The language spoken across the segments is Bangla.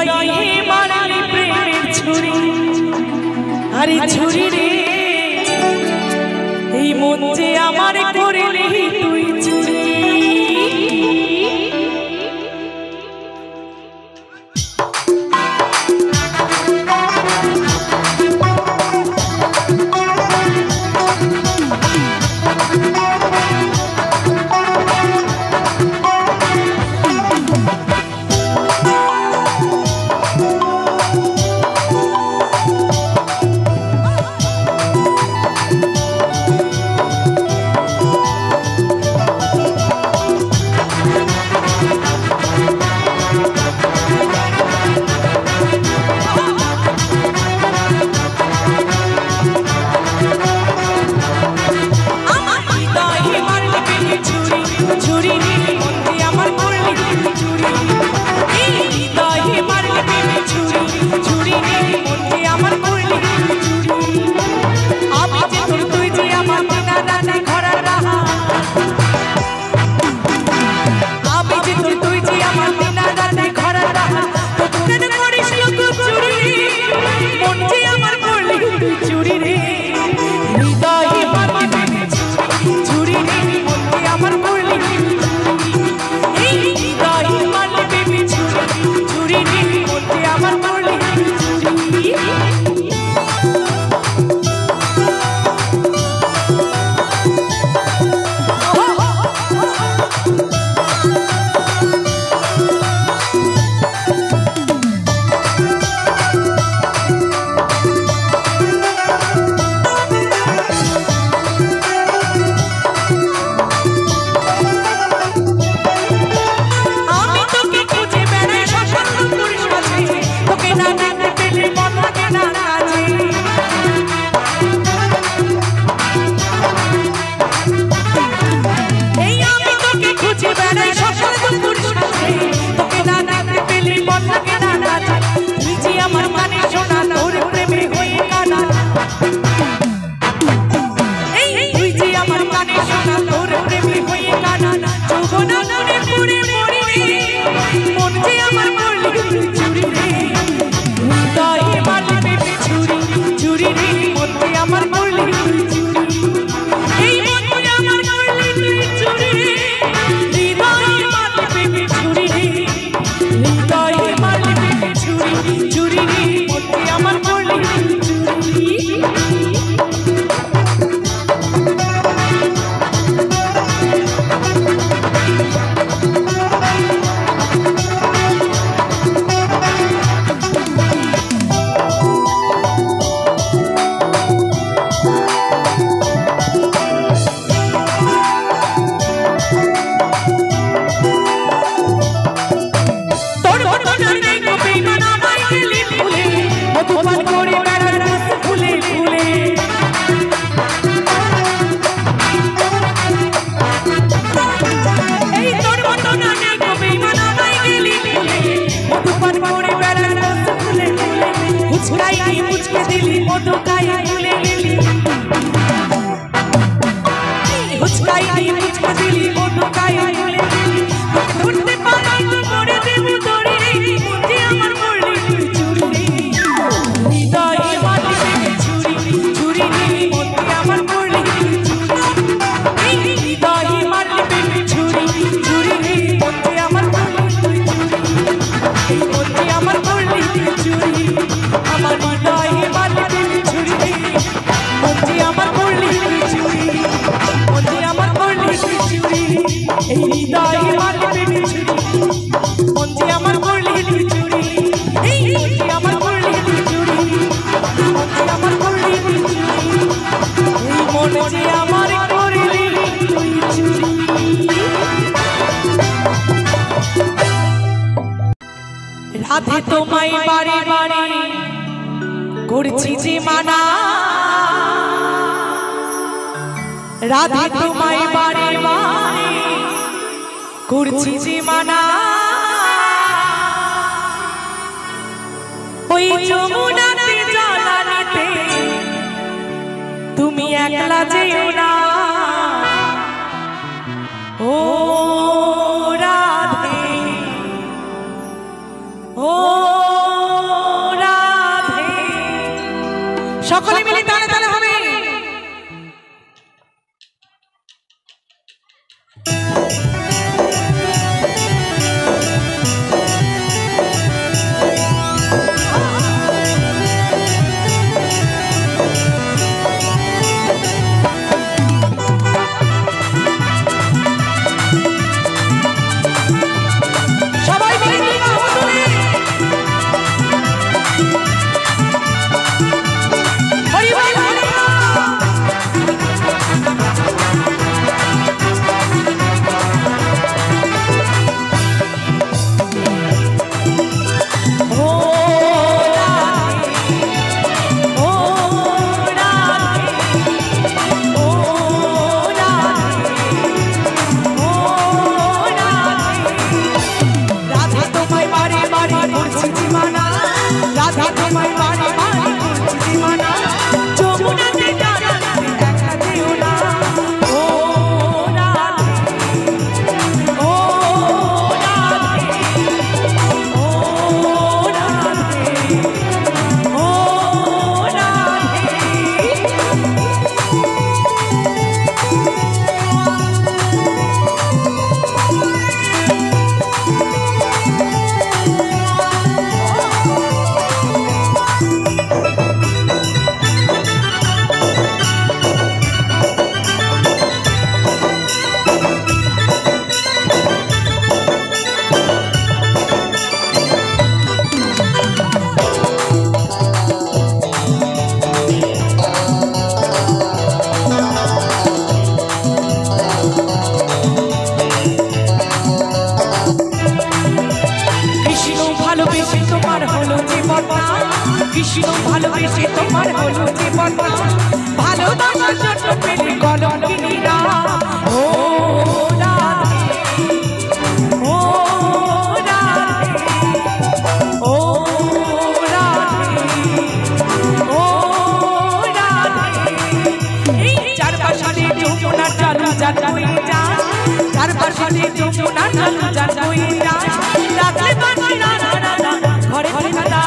হৃদয়ে মারলি প্রেমের ছুরি, আরে ছুরি রে এই মন যে আমার করলি তুই চুরি। রাধে তোমায় বারে বারে করছি যে মানা, রাধে তোমায় বারে বারে করছি যে মানা, ওই যমুনাতে জলানিতে তুমি একলা যেও না। ও রাধে ও সকলে মিলে তালে তালে হবে। কৃষ্ণ ভালোবেসে তোমার হলো জীবন ভালোবাসার জন্য পেলে কলঙ্কিনীরা ও রাধে ও রাধে ও রাধে ও রাধে এই চারপাশে যমুনা চালু যান বয়ে যায় চারপাশে যমুনা চালু যান বয়ে যায় রাধে বাঁচি রাধা রাধা ঘরে ঘরে রাধা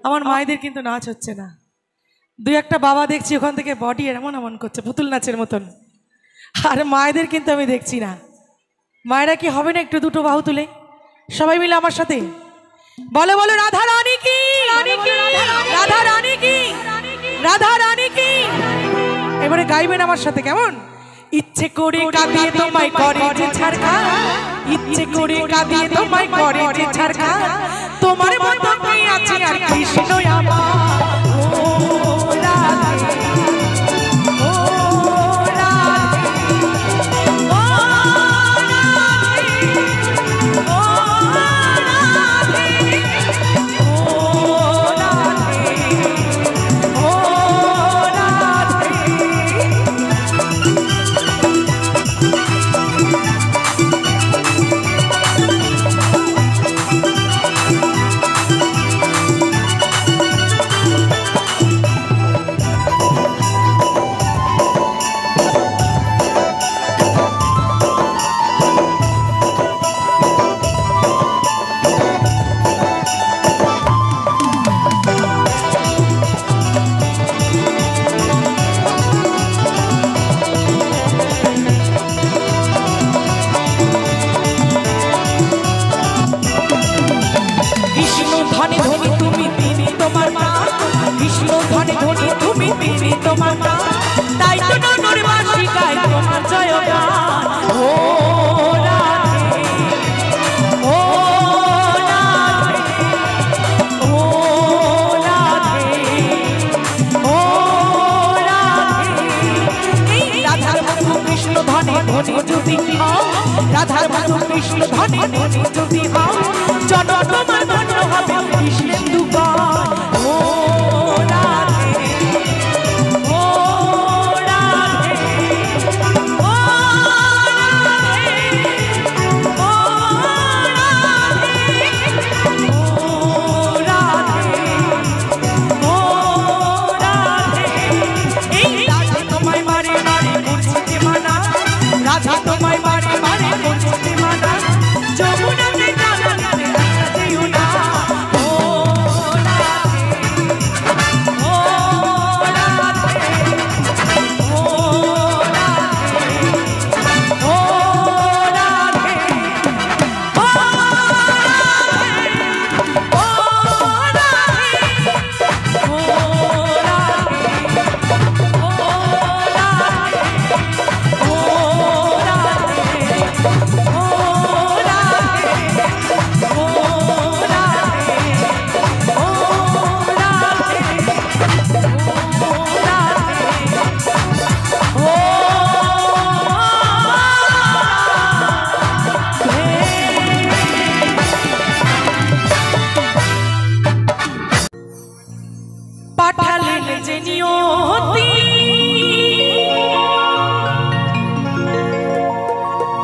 আমার মায়েদের কিন্তু নাচ হচ্ছে না দুই একটা বাবা দেখছি ওখান থেকে বডি এমন এমন করছে পুতুল নাচের মতন আর মায়েদের কিন্তু আমি দেখছি না মায়েরা কি হবে না একটু দুটো বাহু তুলে সবাই মিলে আমার সাথে বলো বলো রাধা রানী কি রাধা রানী কি রাধা রানী কি এবারে গাইবেন আমার সাথে কেমন ইচ্ছে করে কাঁদিয়ে তোমায় করে যে ছাড়কা ইচ্ছে করে কাঁদিয়ে তোমায় করে যে ছাড়কা তোমার মতো কি আছে আর কৃষ্ণ আমার ও রাধে ও রাধে ও রাধে ও রাধে ও রাধে ও রাধে ধনী মনে যদি হও জনম তোমার ধন্য হবে কৃষ্ণেন্দু গান। ও রাধে ও রাধে ও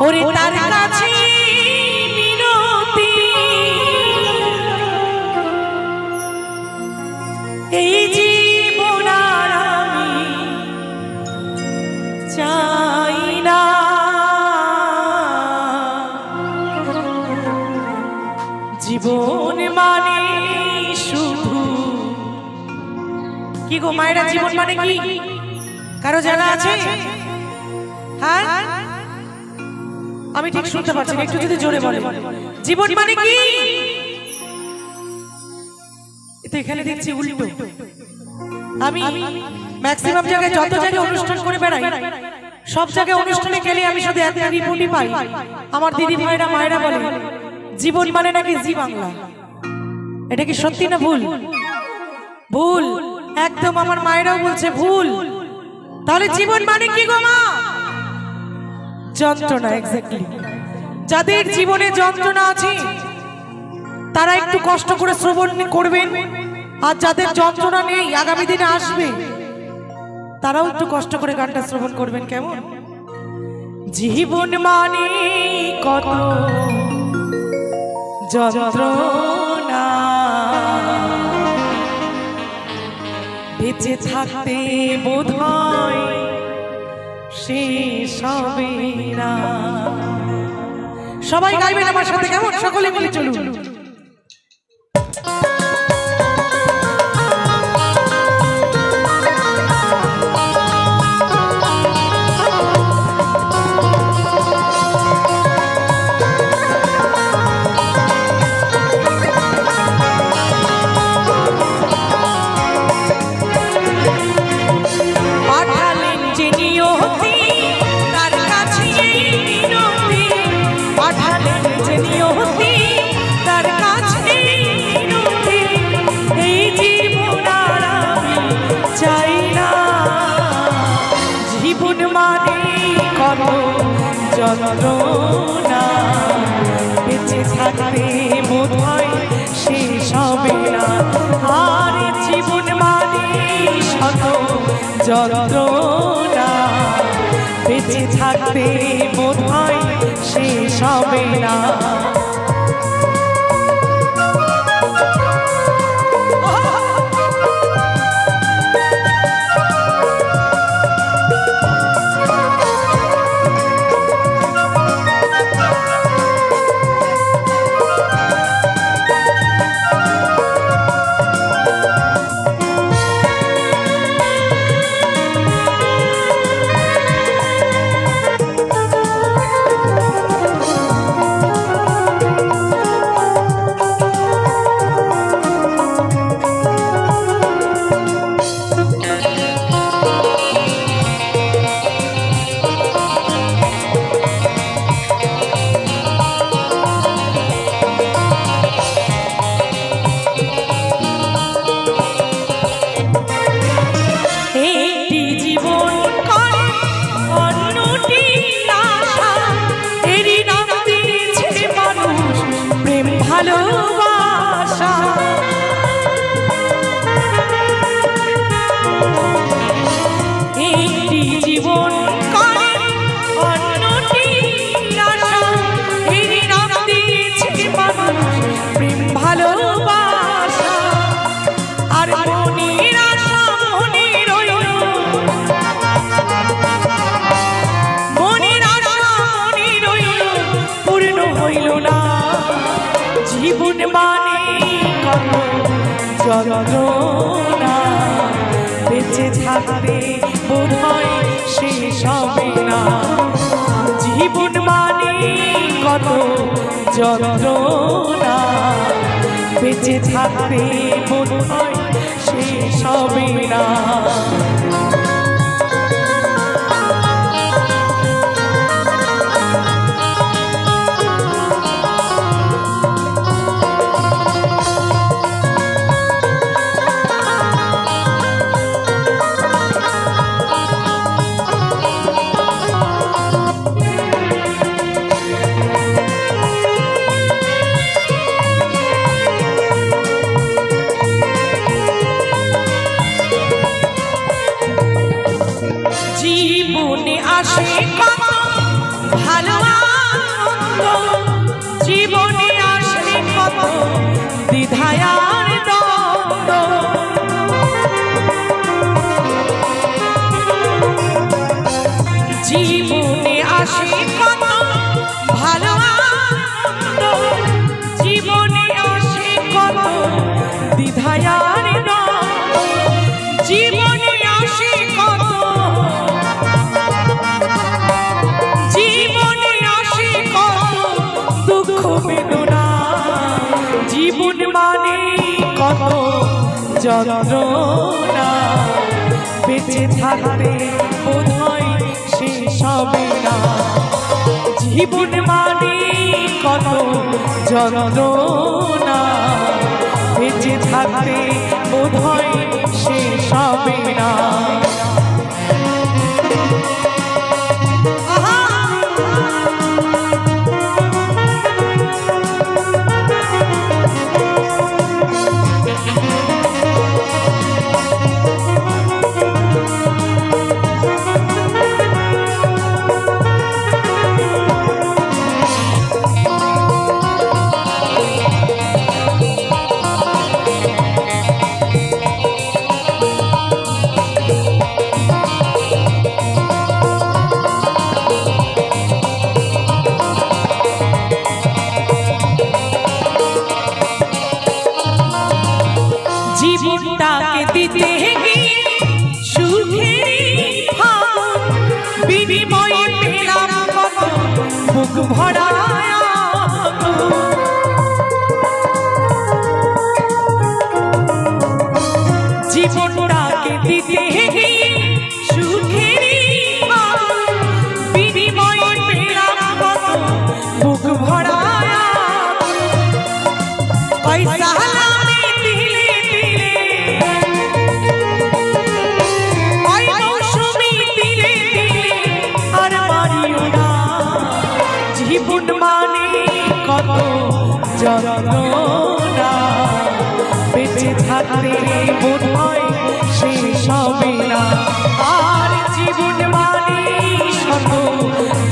ওরে তার কাছে মিনতি এই জীবন আর আমি চাই না জীবন মানে শুধু কি গো মায়েরা জীবন মানে কি কারো জানা আছে? হ্যাঁ আমি ঠিক শুনতে পাচ্ছি না, একটু যদি জোরে বলে। জীবন মানে কি? তো এখানে দেখছি উল্টো। আমি ম্যাক্সিমাম জায়গায় যত জায়গায় অনুষ্ঠান করে বেড়াই সব জায়গায় অনুষ্ঠানে গেলে আমি শুধু একটা রিপোর্টই পাই। আমার দিদি ভাইরা মায়েরা বলে জীবন মানে নাকি জি বাংলা। এটা কি সত্যি না ভুল? ভুল একদম। আমার মায়েরাও বলছে ভুল। তাহলে জীবন মানে কি গো মা? যন্ত্রণা। এক্স্যাক্টলি। যাদের জীবনে যন্ত্রণা আছে তারা একটু কষ্ট করে শ্রবণ করবেন, আর যাদের যন্ত্রণা নেই আগামী দিনে আসবে তারাও একটু কষ্ট করে গানটা শ্রবণ করবেন। কেমন? জীবন মানে কত যন্ত্রণা, বেঁচে থাকতে বোধহয় শেষ হবে না। সবাই গাইবেন আমার সাথে। কেমন? সকলে মিলে চলুন। যন্ত্রণা, বেঁচে থাকতে বোধহয় শেষ হবে না। আর জীবন মানে শত যন্ত্রণা, বেঁচে থাকতে বোধহয় শেষ হবে না। যন্ত্রণা বেঁচে থাকতে বোধহয় শেষ হবে না। জীবন মানে কত যন্ত্রণা বেঁচে থাকতে বোধহয় শেষ হবে না। জীবনে আসে কত ভালো আনন্দ, জীবনে আসে কত দ্বিধায়ার দ্বন্দ্ব। জীবনে আসে কত ভালো আনন্দ, জীবনে আসে কত দ্বিধায়ার দ্বন্দ্ব। জীবনে আসে কত, জীবনে আসে কত দুঃখ বেদনা। জীবন মানে কত যন্ত্রণা বেঁচে থাকতে বোধহয় শেষ হবে না। জীবন মানে কত যন্ত্রণা বেঁচে থাকতে বোধহয় শেষ হবে না। জীবনটাকে দিতে গিয়ে সুখের ফাগুন, বিনিময়ে পেলাম কত বুক ভরা আগুন। জীবনটাকে দিতে গিয়ে সুখের ফাগুন, বিনিময়ে পেলাম কত বুক ভরা আগুন। পয়সা জীবন মানে কত যন্ত্রণা বেঁচে থাকতে বোধহয় শেষ হবে না। আর জীবন মানে শত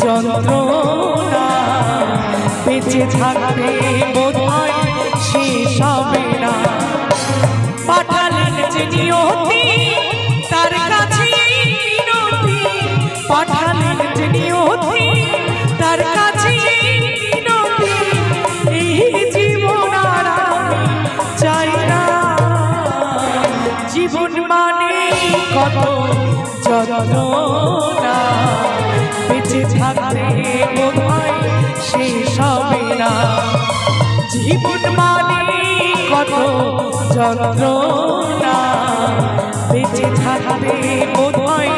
যন্ত্রণা বেঁচে থাকতে বোধহয় শেষ হবে না। পাঠালেন যে নিয়তি তার কাছে মিনতি, পাঠালেন যে নিয়তি তার কাছে মিনতি। এই জীবন আর আমি চাই না। জীবন মানে কত যন্ত্রণা বেঁচে থাকতে বোধহয় শেষ হবে না। জীবন মানে কত যন্ত্রণা বেঁচে থাকতে বোধহয়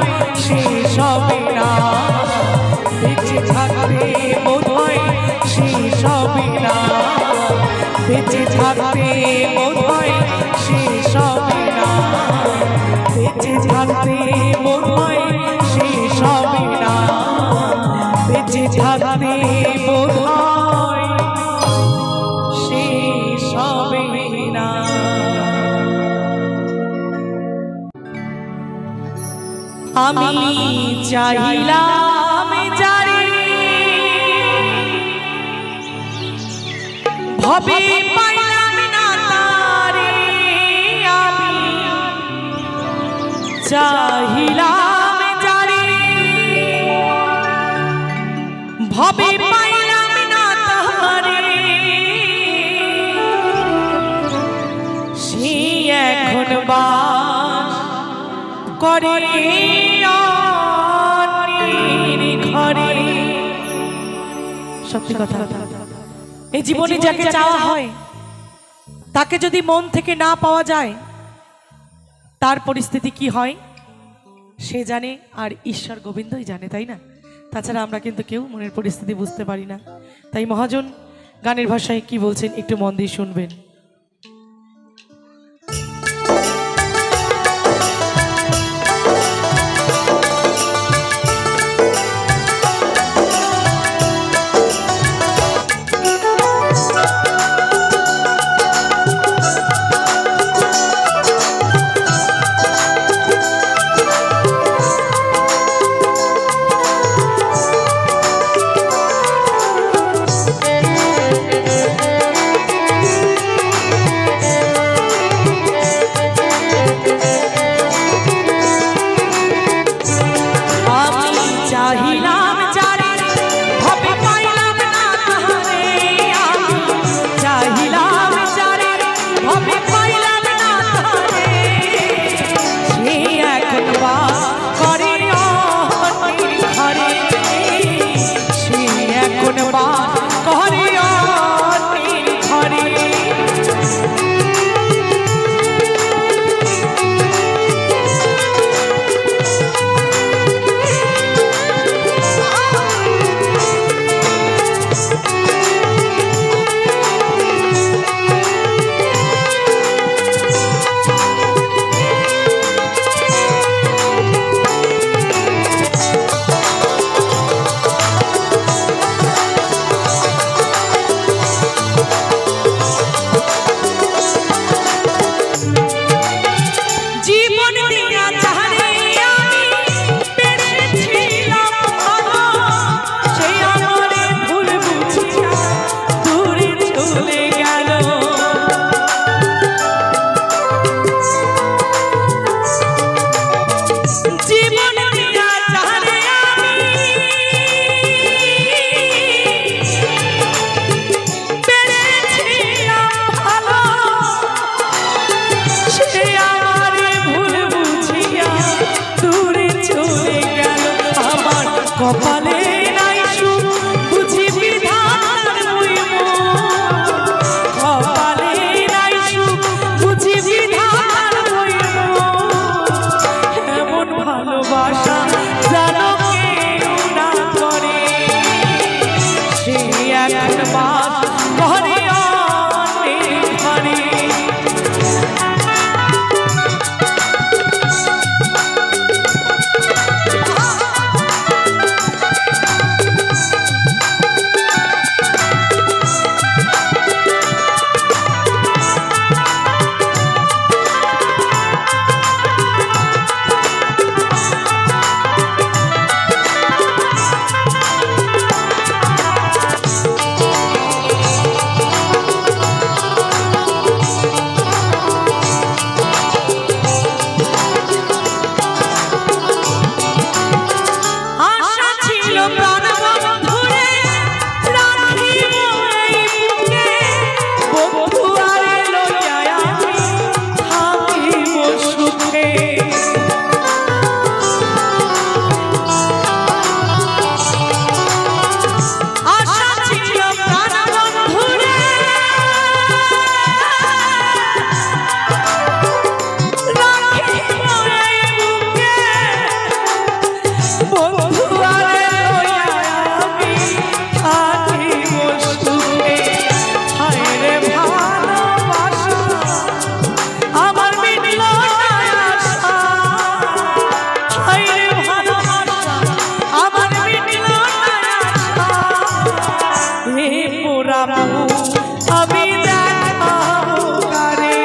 শেষ হবে না। বেঁচে থাকতে বোধহয় শেষ হবে না। বেঁচে থাকতে বোধহয় শেষ হবে না। বেঁচে থাকতে বোধহয় শেষ হবে না। বেঁচে থাকতে বোধহয় শেষ হবে না। আমি চাইলাম যারে ভবে পাইলাম না তারে, আমি চাইলাম যারে ভবে পাইলাম না তারে, সে এক এখন বাস করে ঘরে। সত্যি কথা, এই জীবনে যাকে চাওয়া হয় তাকে যদি মন থেকে না পাওয়া যায় তার পরিস্থিতি কি হয় সে জানে, আর ঈশ্বর গোবিন্দই জানে, তাই না? তাছাড়া আমরা কিন্তু কেউ মনের পরিস্থিতি বুঝতে পারি না। তাই মহাজন গানের ভাষায় কি বলছেন একটু মন দিয়ে শুনবেন। কপালে নাই সুখ বুঝি বিধাতার কপালে নাই সুখ বুঝি বিধাতার এমন ভালোবাসা জানো কেউ না করে সে এখন বাস করে অনেক ঘরে। আমি দেখাবো কারে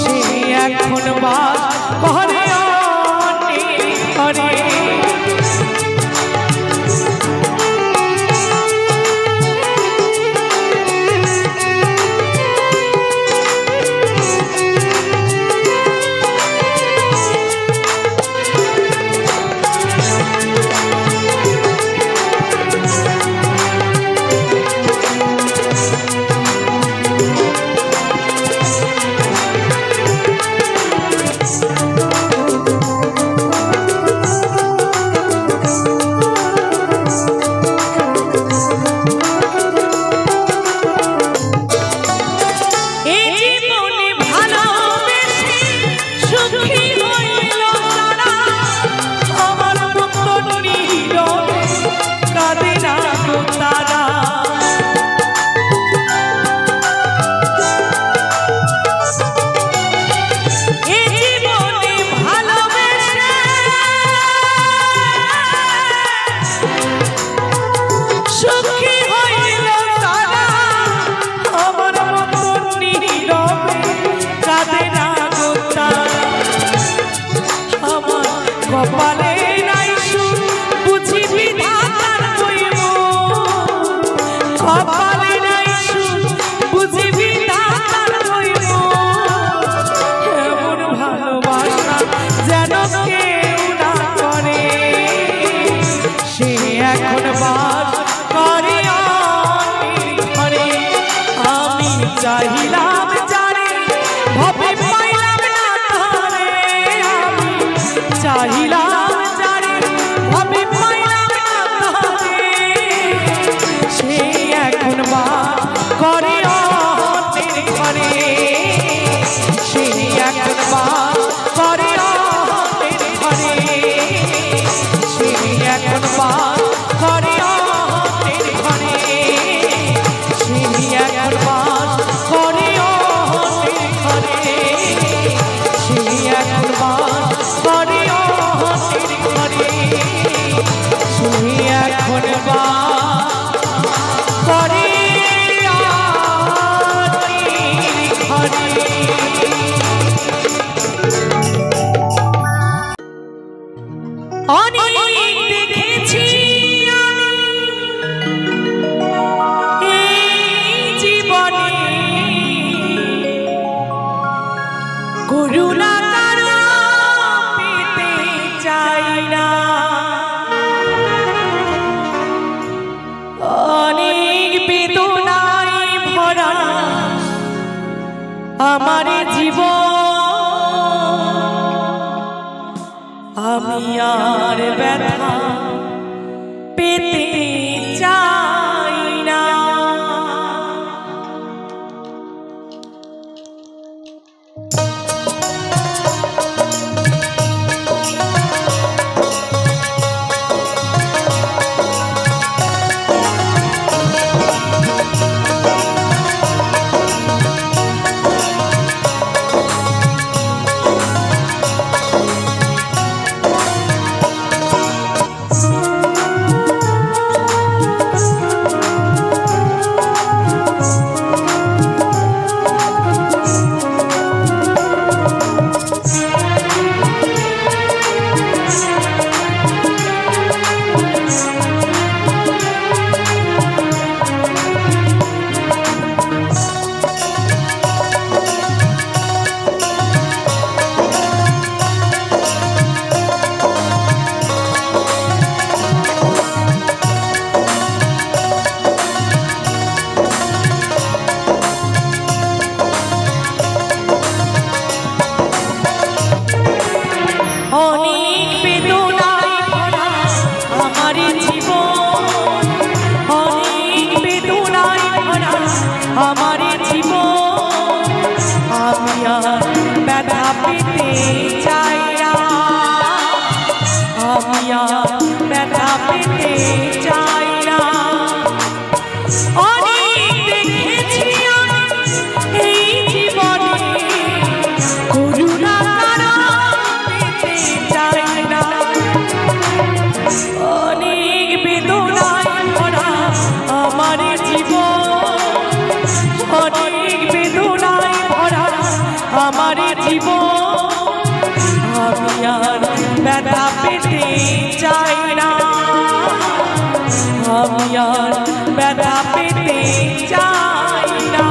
সে এখন বাস করে অনেক ঘরে। করুণা কারো পেতে চাই না, অনেক বেদনায় ভরা আমার জীবন, আমি আর ব্যথা পেতে চাই না। অনেক বেদনায় ভরা আমার জীবন, অনেক বেদনায় ভরা আমার জীবন, আমি আর ব্যথা পেতে চাই না, আমি আর ব্যথা পেতে চাই না। অনেক দেখেছি এই জীবনে করুণা অনেক বেদনায় ভরা আমার জীবন, অনেক বেদনায় ভরা আমার জীবন, আমি আর ব্যথা পেতে চাই না, আমি আর ব্যথা পেতে চাই না।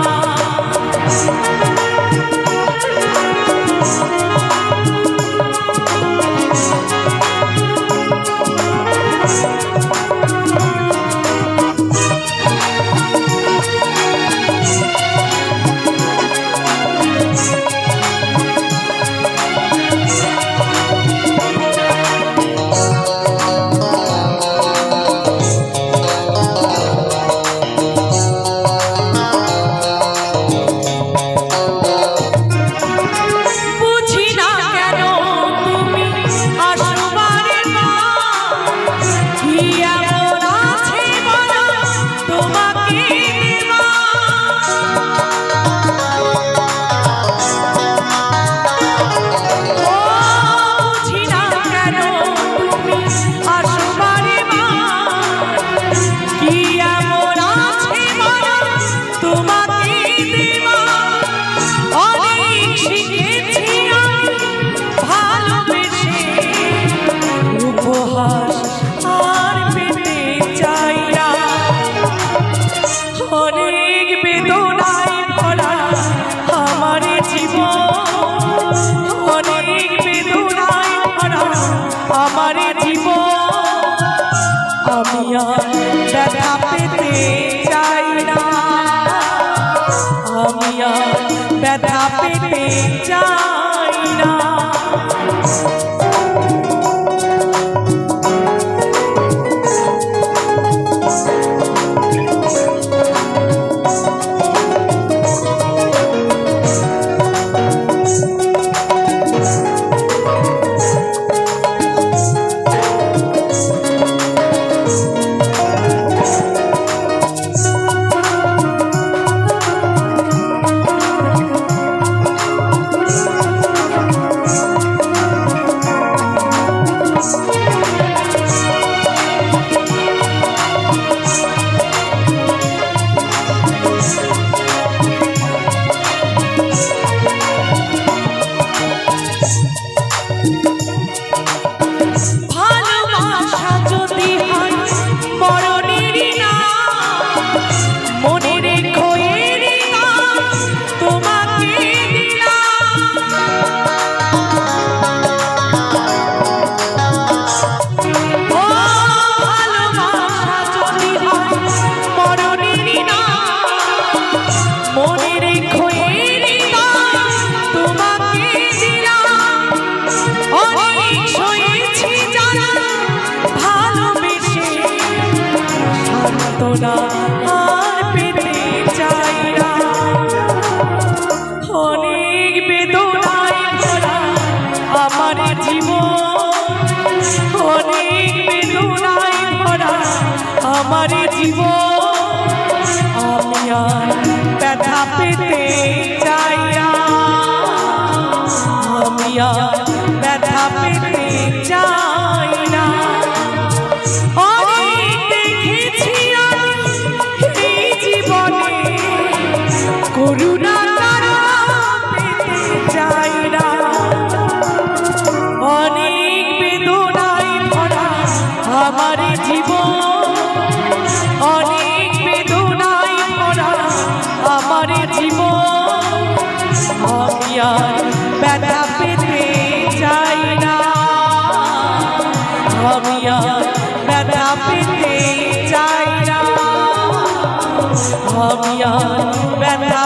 বেদনা আর পেতে চাই না। অনেক বেদনায় ভরা আমার জীবন, অনেক বেদনায় ভরা আমার জীবন, আমি আর ব্যথা পেতে চাই না, আমি আর ব্যথা পেতে চাই না। অনেক দেখেছি আমি এই জীবনে, করুণা তারা পেতে চাই না। অনেক বেদনায় ভরা আমার জীবন, অনেক বেদনায় ভরা আমার জীবন, আমি আর ব্যথা পেতে চাই না, আমি আর ব্যথা পেতে চাই না, আমি আর ব্যথা